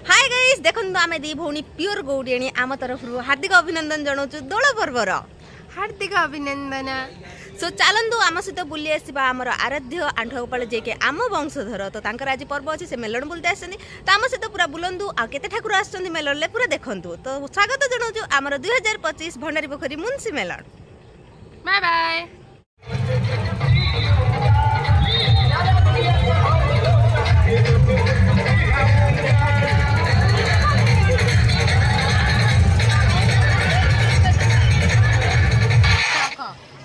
Hi guys देखंतु आमे दी भौणी pure गौडियाणी आम तरफ हार्दिक अभिनंदन जनाऊँ दोल पर्वर हार्दिक अभिनंदन। सो चलतु आम सहित बुली आसवा आमर आराध्य आंठगोपाल जे के आम वंशधर तो आज पर्व अच्छे से मेलन बुलते आसछन्ती तो आम सहित पूरा बुलंदु आ केते ठाकुर आछन्ती मेलन पूरा देखंतु तो स्वागत जनाऊँ आमर 2025 भंडारी पोखरी मुंशी मेलन। Bye bye.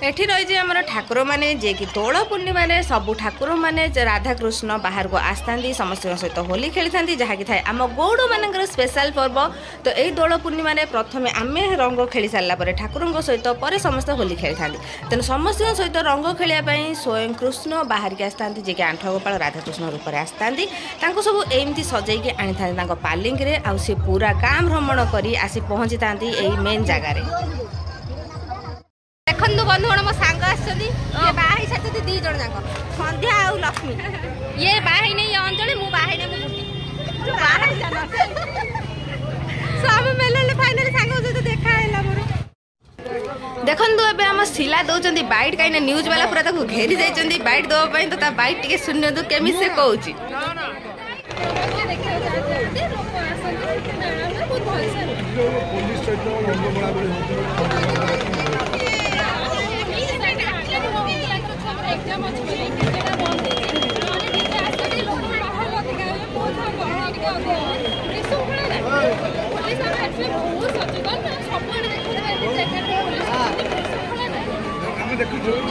एठी रही आमर ठाकुर मैंने जे कि दोल पूर्णिमा सबू ठाकुर मैंने राधाकृष्ण बाहर को आसती समस्त सहित होली खेली था जहाँकि थाए आम गौड़ मान स्पेशल पर्व तो यही दोल पूर्णिमा प्रथम आम रंग खेली सारापर ठाकुर सहित पर समस्त होली खेली था तेणु समस्त सहित रंग खेलियापाई स्वयं कृष्ण बाहर की आसती जे कि आंठगोपाल राधाकृष्ण रूप में आसती सब एमती सजैकी आनी था पालिंग आ पूरा गाँ भ्रमण कर आसी पहुँची था मेन जगार। देखु बंधुगण मो सांग आही सारी दी जन जाक संध्या आ लक्ष्मी ये बाहर नहीं अंजलि मु बाहर सब मेले फाइनली सांग सहित देखा है मोर देखु एबे हम शिला दौरान बैट कहीं न्यूज वाला पूरा घेरी जाइए बैट देवाई तो ता बैट टे शुणु केमी से कौच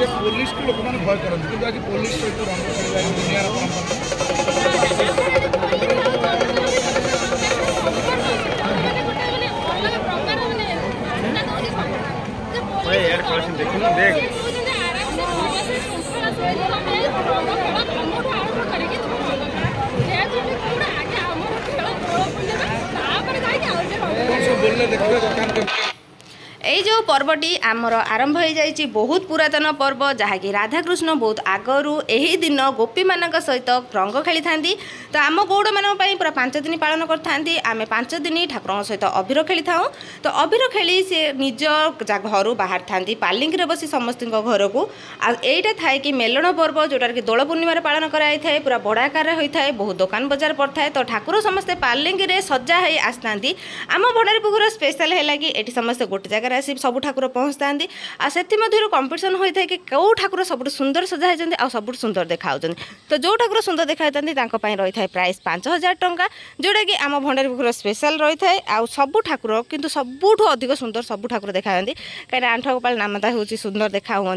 पुलिस को लोक मैंने भय करते कि आज पुलिस सहित रंग दुनिया देखना देख बोलने देखा यही जो पर्वटी आमर आरंभ हो जाइए बहुत पुरातन पर्व जहाँकि राधाकृष्ण बहुत आगरू यही दिन गोपी मान सहित रंग खेली था तो आम गौड़ मान पूरा 5 दिन पालन करते आम 5 दिन ठाकुर सहित अबीर खेली था तो अबीर खेली से निज घर बाहर था पालिंग बसी समस्त घर को आईटा थाए कि मेलन पर्व जोटार कि दोल पूर्णिमा पालन कराई था पूरा बड़ आकार होता है बहुत दुकान बजार पड़ता है तो ठाकुर समस्ते पालिंग सजा हो आसता आम भंडारी पोखर स्पेशल है कि ये समस्ते गोटे जगह आसी सब ठाकुर पहुँचता से कंपिटिशन होता है कि कौ ठाकुर सब सुंदर सजा होती आ सब सुंदर देखा तो जो ठाकुर सुंदर देखा रही है प्राइस 5000 टंका जोटा कि आम भंडारी पोखर स्पेशल रही है आ सब ठाकुर किंतु सबुठ अधिक सुंदर सब ठाकुर देखा कहीं आंठगोपाल नामता हूँ सुंदर देखा हुआ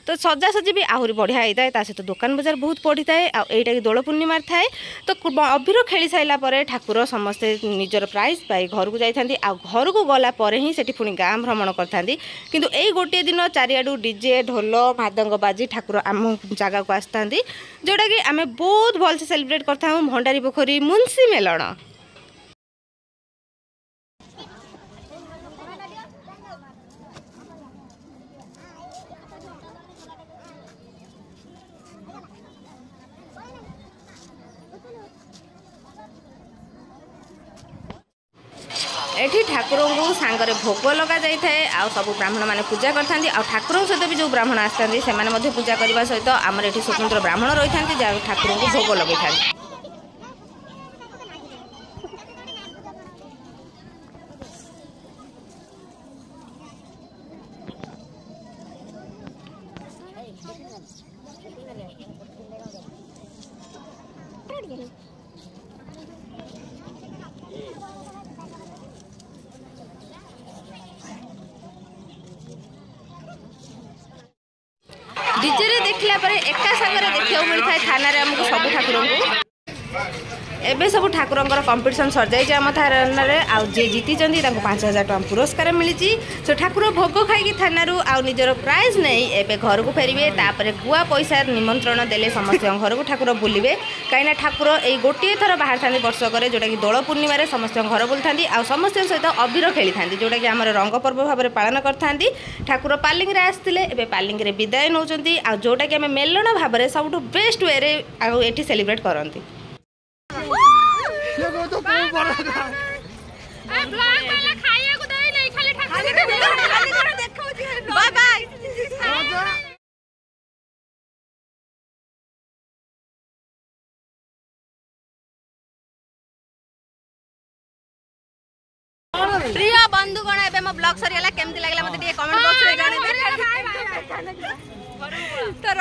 तो सजासजी भी आहरी बढ़िया होता है सहित दुकान बजार बहुत पड़ता है आईटा कि दोल पूर्णिमा थाए तो अबीर खेली सारापर ठाकुर समस्ते निजर प्राइज पाई घर को जाती घर को गलापर ही से पुणी गाँ भ्रमण करथांती किंतु एई गोटे दिन चारियाडू डीजे ढोल मादंग बाजी ठाकुर आम जगह को आसतांती जोटा कि आमे बहुत भल से सेलिब्रेट करता हूँ भंडारी पोखरी मुंशी मेलन। एठी ठाकुर को सांगरे भोग लगा जाए आ सब ब्राह्मण मैंने पूजा करते ठाकुर सहित भी जो ब्राह्मण आसती से पूजा करने सहित आमर ये स्वतंत्र ब्राह्मण रही था जहाँ ठाकुर को भोग लगे था। डीजे देखला पर एका संगे देखा मिलता है थाना रे हमको सब ठाकुर को एबे सब ठाकुर कंपिटिशन सर जाइए आम थाना जे जीति 5000 टका पुरस्कार मिली सो ठाकुर भोग खाई थाना निजर प्राइज नहीं एबे घर को फेरबे तापर गुआ पैसा निमंत्रण देले समस्त घर को ठाकुर बुलवे कहीं ठाकुर यही गोटे थर बाहर था वर्षक जोटा कि दोल पूर्णिमा समस्त घर बुलता आ समस्त सहित अबीर खेली था जोटा कि आम रंग पर्व भाव में पालन करते ठाकुर पालिंग आसते पालिंग विदाय नौ जोटा कि आम मेलन भाव में सब बेस्ट वे ये सेलिब्रेट करती। प्रिय बंधुगण एबे मो ब्लॉग सरीला केमती लागला मते कमेंट बॉक्स रे जाने तो